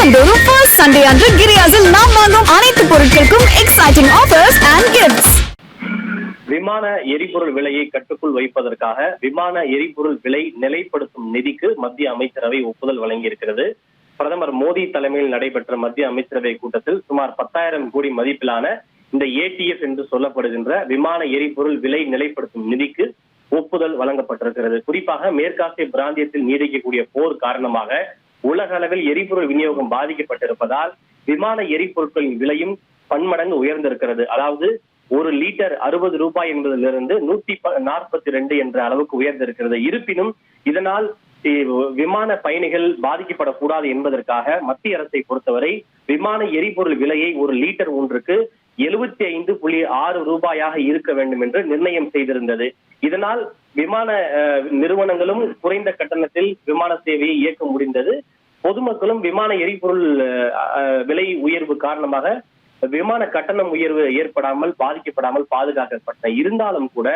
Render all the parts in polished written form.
மாதந்தோறும் first Sunday அன்று கிரியாஸில் நாம் வாங்கும் அனைத்து பொருட்களுக்கும் எக்ஸைட்டிங் ஆஃபர்ஸ் அண்ட் கிஃப்ட்ஸ். விமான எரிபொருள் விலையை கட்டுக்குள் வைப்பதற்காக விமான எரிபொருள் விலை நிலைப்படுத்தும் நிதிக்கு மத்திய அமைச்சரவை ஒப்புதல் வழங்கியிருக்கிறது. பிரதமர் மோடி தலைமையில் நடைபெற்ற மத்திய அமைச்சரவை கூட்டத்தில் சுமார் 10,000 கோடி மதிப்பிலான இந்த ஏடிஎஃப் என்று சொல்லப்படுகின்ற விமான எரிபொருள் விலை நிலைப்படுத்தும் நிதிக்கு ஒப்புதல் வழங்கப்பட்டிருக்கிறது. குறிப்பாக மேற்காசிய பிராந்தியத்தில் நீடிக்கக்கூடிய போர் காரணமாக உலக அளவில் எரிபொருள் விநியோகம் பாதிக்கப்பட்டிருப்பதால் விமான எரிபொருட்களின் விலையும் பன்மடங்கு உயர்ந்திருக்கிறது. அதாவது ஒரு லிட்டர் 60 ரூபாய் என்பதிலிருந்து 142 என்ற அளவுக்கு உயர்ந்திருக்கிறது. இருப்பினும் இதனால் விமான பயணிகள் பாதிக்கப்படக்கூடாது என்பதற்காக மத்திய அரசை பொறுத்தவரை விமான எரிபொருள் விலையை ஒரு லிட்டர் ஒன்றுக்கு 75.6 ரூபாயாக இருக்க வேண்டும் என்று நிர்ணயம் செய்திருந்தது. இதனால் விமான நிறுவனங்களும் குறைந்த கட்டணத்தில் விமான சேவையை இயக்க முடிந்தது. பொதுமக்களும் விமான எரிபொருள் விலை உயர்வு காரணமாக விமான கட்டணம் உயர்வு ஏற்படாமல் பாதிக்கப்படாமல் பாதுகாக்கப்பட்ட இருந்தாலும் கூட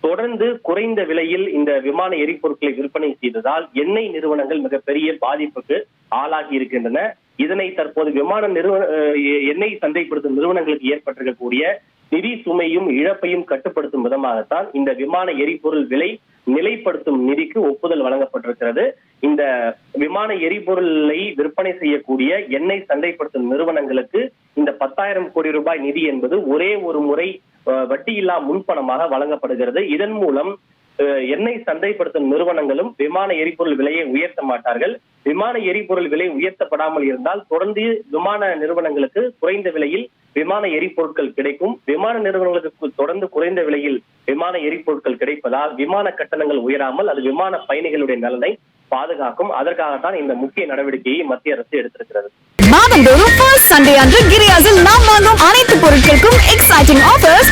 தொடர்ந்து குறைந்த விலையில் இந்த விமான எரிபொருட்களை விற்பனை செய்ததால் எண்ணெய் நிறுவனங்கள் மிகப்பெரிய பாதிப்புக்கு ஆளாகி இருக்கின்றன. இதனை தற்போது எண்ணெய் சந்தைப்படுத்தும் நிறுவனங்களுக்கு ஏற்பட்டிருக்கக்கூடிய நிதி சுமையும் இழப்பையும் கட்டுப்படுத்தும் விதமாகத்தான் இந்த விமான எரிபொருள் விலை நிலைப்படுத்தும் நிதிக்கு ஒப்புதல் வழங்கப்பட்டிருக்கிறது. இந்த விமான எரிபொருளை விற்பனை செய்யக்கூடிய எண்ணெய் சந்தைப்படுத்தும் நிறுவனங்களுக்கு இந்த 10,000 கோடி ரூபாய் நிதி என்பது ஒரே ஒரு முறை வட்டியில்லா முன்பணமாக வழங்கப்படுகிறது. இதன் மூலம் எண்ணெய் சந்தைப்படுத்தும் நிறுவனங்களும் விமான எரிபொருள் விலையை உயர்த்த மாட்டார்கள். விமான எரிபொருள் விலை உயர்த்தப்படாமல் இருந்தால் தொடர்ந்து விமான நிறுவனங்களுக்கு குறைந்த விலையில் விமான எரிபொருட்கள் கிடைக்கும். விமான நிறுவனங்களுக்கு தொடர்ந்து குறைந்த விலையில் விமான எரிபொருட்கள் கிடைப்பதால் விமான கட்டணங்கள் உயராமல் அது விமான பயணிகளுடைய நலனை பாதுகாக்கும். அதற்காகத்தான் இந்த முக்கிய நடவடிக்கையை மத்திய அரசு எடுத்திருக்கிறது. மாதந்தோறும் ஃபர்ஸ்ட் சண்டே அன்று கிரியாஸில் நாம் வாங்கும் அனைத்து பொருட்களுக்கும் எக்ஸைட்டிங் ஆஃபர்ஸ்